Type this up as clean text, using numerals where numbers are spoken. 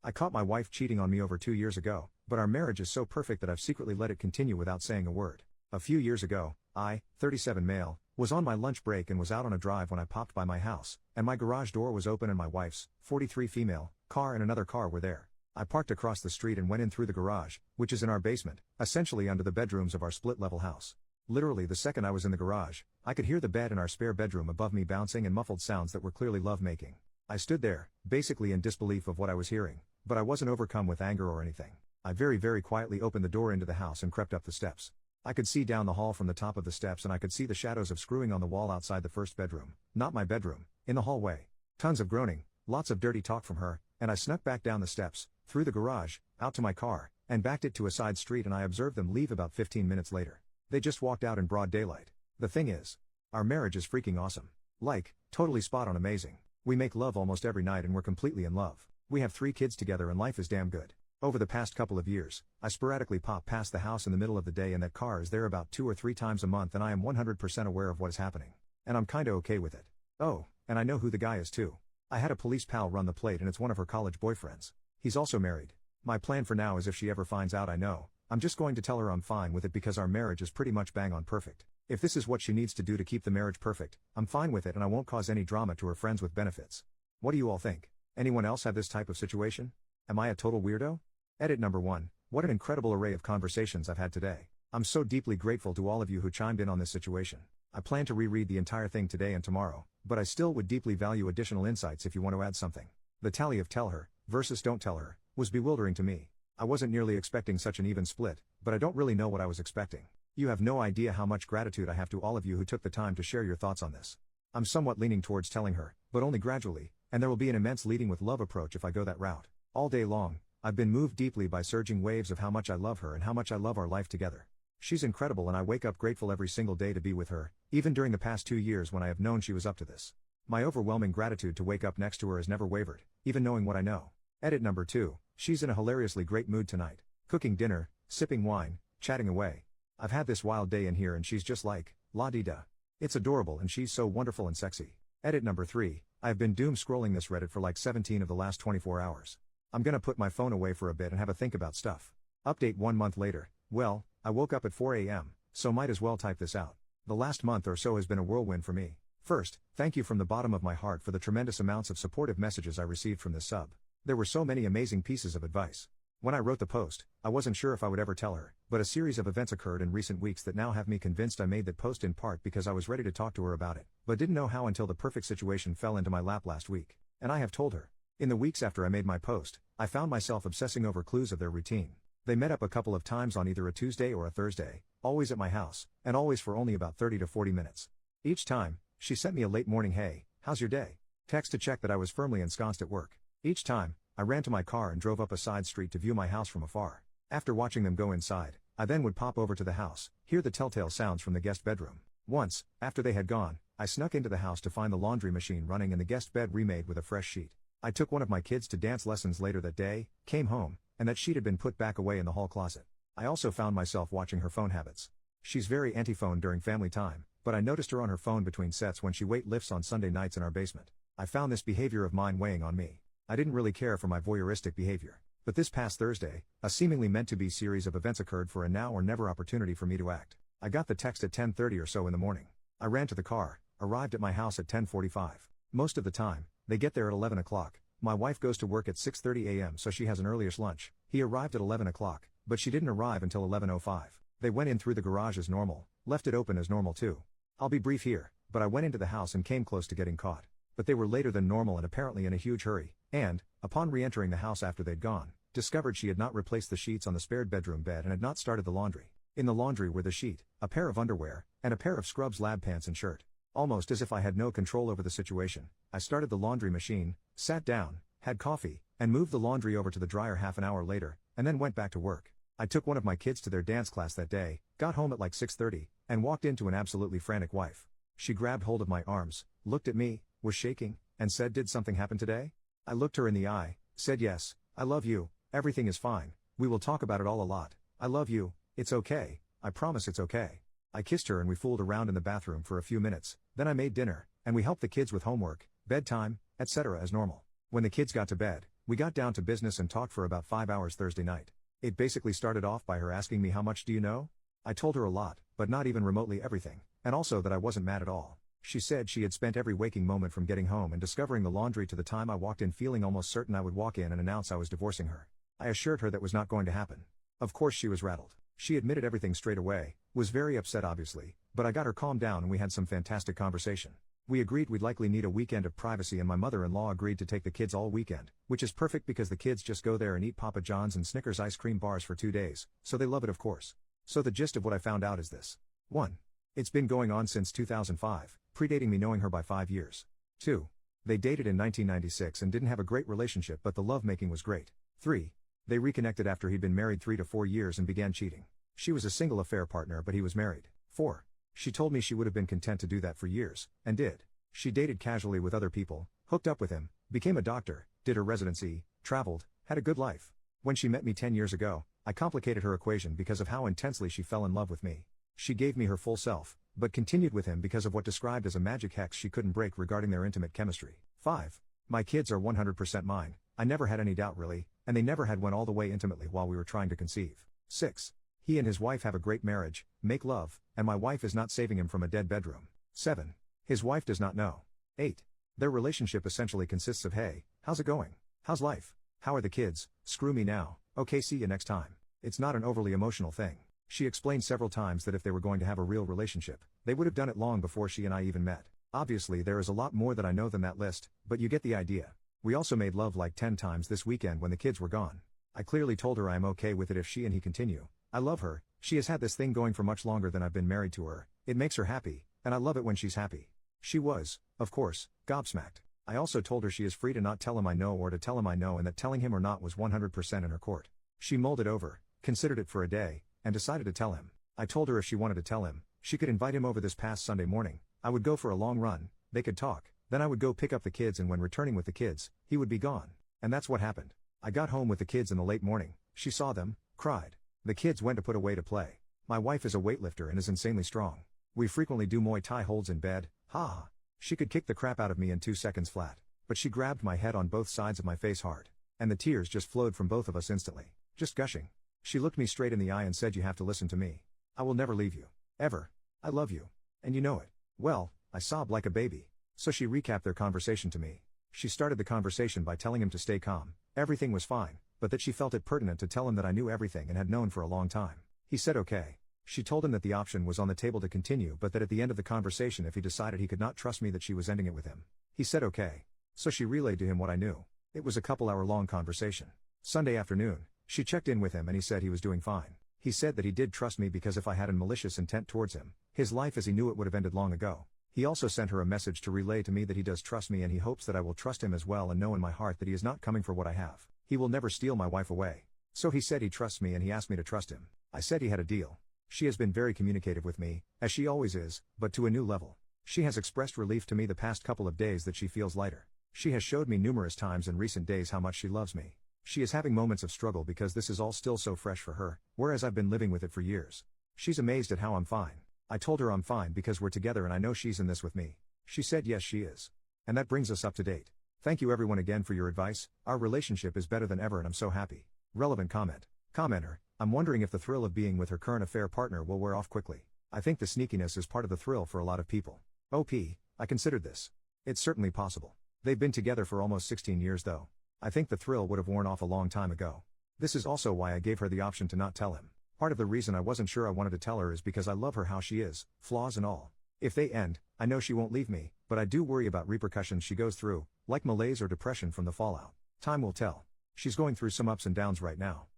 I caught my wife cheating on me over 2 years ago, but our marriage is so perfect that I've secretly let it continue without saying a word. A few years ago, I, 37 male, was on my lunch break and was out on a drive when I popped by my house, and my garage door was open and my wife's, 43 female, car and another car were there. I parked across the street and went in through the garage, which is in our basement, essentially under the bedrooms of our split-level house. Literally the second I was in the garage, I could hear the bed in our spare bedroom above me bouncing and muffled sounds that were clearly love-making. I stood there, basically in disbelief of what I was hearing, but I wasn't overcome with anger or anything. I very quietly opened the door into the house and crept up the steps. I could see down the hall from the top of the steps and I could see the shadows of screwing on the wall outside the first bedroom, not my bedroom, in the hallway. Tons of groaning, lots of dirty talk from her, and I snuck back down the steps, through the garage, out to my car, and backed it to a side street and I observed them leave about 15 minutes later. They just walked out in broad daylight. The thing is, our marriage is freaking awesome. Like, totally spot on amazing. We make love almost every night and we're completely in love. We have 3 kids together and life is damn good. Over the past couple of years, I sporadically pop past the house in the middle of the day and that car is there about 2 or 3 times a month and I am 100% aware of what is happening. And I'm kinda okay with it. Oh, and I know who the guy is too. I had a police pal run the plate and it's one of her college boyfriends. He's also married. My plan for now is if she ever finds out I'm just going to tell her I'm fine with it because our marriage is pretty much bang on perfect. If this is what she needs to do to keep the marriage perfect, I'm fine with it and I won't cause any drama to her friends with benefits. What do you all think? Anyone else have this type of situation? Am I a total weirdo? Edit number 1. What an incredible array of conversations I've had today. I'm so deeply grateful to all of you who chimed in on this situation. I plan to reread the entire thing today and tomorrow, but I still would deeply value additional insights if you want to add something. The tally of tell her, versus don't tell her, was bewildering to me. I wasn't nearly expecting such an even split, but I don't really know what I was expecting. You have no idea how much gratitude I have to all of you who took the time to share your thoughts on this. I'm somewhat leaning towards telling her, but only gradually, and there will be an immense leading with love approach if I go that route. All day long, I've been moved deeply by surging waves of how much I love her and how much I love our life together. She's incredible and I wake up grateful every single day to be with her, even during the past 2 years when I have known she was up to this. My overwhelming gratitude to wake up next to her has never wavered, even knowing what I know. Edit number 2. She's in a hilariously great mood tonight. Cooking dinner, sipping wine, chatting away. I've had this wild day in here and she's just like, la-di-da. It's adorable and she's so wonderful and sexy. Edit number 3. I have been doom scrolling this Reddit for like 17 of the last 24 hours. I'm gonna put my phone away for a bit and have a think about stuff. Update 1 month later. Well, I woke up at 4 a.m., so might as well type this out. The last month or so has been a whirlwind for me. First, thank you from the bottom of my heart for the tremendous amounts of supportive messages I received from this sub. There were so many amazing pieces of advice. When I wrote the post, I wasn't sure if I would ever tell her, but a series of events occurred in recent weeks that now have me convinced I made that post in part because I was ready to talk to her about it, but didn't know how until the perfect situation fell into my lap last week. And I have told her. In the weeks after I made my post, I found myself obsessing over clues of their routine. They met up a couple of times on either a Tuesday or a Thursday, always at my house, and always for only about 30 to 40 minutes. Each time, she sent me a late morning "Hey, how's your day?" text to check that I was firmly ensconced at work. Each time, I ran to my car and drove up a side street to view my house from afar. After watching them go inside, I then would pop over to the house, hear the telltale sounds from the guest bedroom. Once, after they had gone, I snuck into the house to find the laundry machine running and the guest bed remade with a fresh sheet. I took one of my kids to dance lessons later that day, came home, and that sheet had been put back away in the hall closet. I also found myself watching her phone habits. She's very anti-phone during family time, but I noticed her on her phone between sets when she weight lifts on Sunday nights in our basement. I found this behavior of mine weighing on me. I didn't really care for my voyeuristic behavior. But this past Thursday, a seemingly meant-to-be series of events occurred for a now-or-never opportunity for me to act. I got the text at 10:30 or so in the morning. I ran to the car, arrived at my house at 10:45. Most of the time, they get there at 11 o'clock. My wife goes to work at 6:30 a.m. so she has an earliest lunch. He arrived at 11 o'clock, but she didn't arrive until 11:05. They went in through the garage as normal, left it open as normal too. I'll be brief here, but I went into the house and came close to getting caught. But they were later than normal and apparently in a huge hurry, and, upon re-entering the house after they'd gone, discovered she had not replaced the sheets on the spared bedroom bed and had not started the laundry. In the laundry were the sheet, a pair of underwear, and a pair of scrubs lab pants and shirt. Almost as if I had no control over the situation, I started the laundry machine, sat down, had coffee, and moved the laundry over to the dryer half an hour later, and then went back to work. I took one of my kids to their dance class that day, got home at like 6:30, and walked into an absolutely frantic wife. She grabbed hold of my arms, looked at me, was shaking, and said, "Did something happen today?" I looked her in the eye, said, "Yes, I love you, everything is fine, we will talk about it all a lot, I love you, it's okay, I promise it's okay." I kissed her and we fooled around in the bathroom for a few minutes, then I made dinner, and we helped the kids with homework, bedtime, etc. as normal. When the kids got to bed, We got down to business and talked for about 5 hours Thursday night. It basically started off by her asking me how much do you know? I told her a lot, but not even remotely everything, and also that I wasn't mad at all. She said she had spent every waking moment from getting home and discovering the laundry to the time I walked in feeling almost certain I would walk in and announce I was divorcing her. I assured her that was not going to happen. Of course she was rattled. She admitted everything straight away, was very upset obviously, but I got her calmed down and we had some fantastic conversation. We agreed we'd likely need a weekend of privacy and my mother-in-law agreed to take the kids all weekend, which is perfect because the kids just go there and eat Papa John's and Snickers ice cream bars for 2 days, so they love it of course. So the gist of what I found out is this. 1. It's been going on since 2005, predating me knowing her by 5 years. 2. They dated in 1996 and didn't have a great relationship but the lovemaking was great. 3. They reconnected after he'd been married 3 to 4 years and began cheating. She was a single affair partner but he was married. 4. She told me she would have been content to do that for years, and did. She dated casually with other people, hooked up with him, became a doctor, did her residency, traveled, had a good life. When she met me 10 years ago, I complicated her equation because of how intensely she fell in love with me. She gave me her full self, but continued with him because of what described as a magic hex she couldn't break regarding their intimate chemistry. 5. My kids are 100% mine, I never had any doubt really, and they never had one all the way intimately while we were trying to conceive. 6. He and his wife have a great marriage, make love, and my wife is not saving him from a dead bedroom. 7. His wife does not know. 8. Their relationship essentially consists of hey, how's it going? How's life? How are the kids? Screw me now, okay see you next time. It's not an overly emotional thing. She explained several times that if they were going to have a real relationship, they would have done it long before she and I even met. Obviously there is a lot more that I know than that list, but you get the idea. We also made love like 10 times this weekend when the kids were gone. I clearly told her I am okay with it if she and he continue. I love her, she has had this thing going for much longer than I've been married to her, it makes her happy, and I love it when she's happy. She was, of course, gobsmacked. I also told her she is free to not tell him I know or to tell him I know and that telling him or not was 100% in her court. She mulled it over, considered it for a day, and decided to tell him. I told her if she wanted to tell him, she could invite him over this past Sunday morning, I would go for a long run, they could talk, then I would go pick up the kids and when returning with the kids, he would be gone. And that's what happened. I got home with the kids in the late morning, she saw them, cried. The kids went to put away to play. My wife is a weightlifter and is insanely strong. We frequently do Muay Thai holds in bed, ha. She could kick the crap out of me in 2 seconds flat. But she grabbed my head on both sides of my face hard. And the tears just flowed from both of us instantly. Just gushing. She looked me straight in the eye and said you have to listen to me. I will never leave you. Ever. I love you. And you know it. Well, I sobbed like a baby. So she recapped their conversation to me. She started the conversation by telling him to stay calm, everything was fine, but that she felt it pertinent to tell him that I knew everything and had known for a long time. He said okay. She told him that the option was on the table to continue but that at the end of the conversation if he decided he could not trust me that she was ending it with him. He said okay. So she relayed to him what I knew. It was a couple-hour-long conversation. Sunday afternoon, she checked in with him and he said he was doing fine. He said that he did trust me because if I had a malicious intent towards him, his life as he knew it would have ended long ago. He also sent her a message to relay to me that he does trust me and he hopes that I will trust him as well and know in my heart that he is not coming for what I have. He will never steal my wife away. So he said he trusts me and he asked me to trust him. I said he had a deal. She has been very communicative with me, as she always is, but to a new level. She has expressed relief to me the past couple of days that she feels lighter. She has showed me numerous times in recent days how much she loves me. She is having moments of struggle because this is all still so fresh for her, whereas I've been living with it for years. She's amazed at how I'm fine. I told her I'm fine because we're together and I know she's in this with me. She said yes she is. And that brings us up to date. Thank you everyone again for your advice, our relationship is better than ever and I'm so happy. Relevant comment. Commenter, I'm wondering if the thrill of being with her current affair partner will wear off quickly. I think the sneakiness is part of the thrill for a lot of people. OP, I considered this. It's certainly possible. They've been together for almost 16 years though. I think the thrill would have worn off a long time ago. This is also why I gave her the option to not tell him. Part of the reason I wasn't sure I wanted to tell her is because I love her how she is, flaws and all. If they end, I know she won't leave me, but I do worry about repercussions she goes through, like malaise or depression from the fallout. Time will tell. She's going through some ups and downs right now.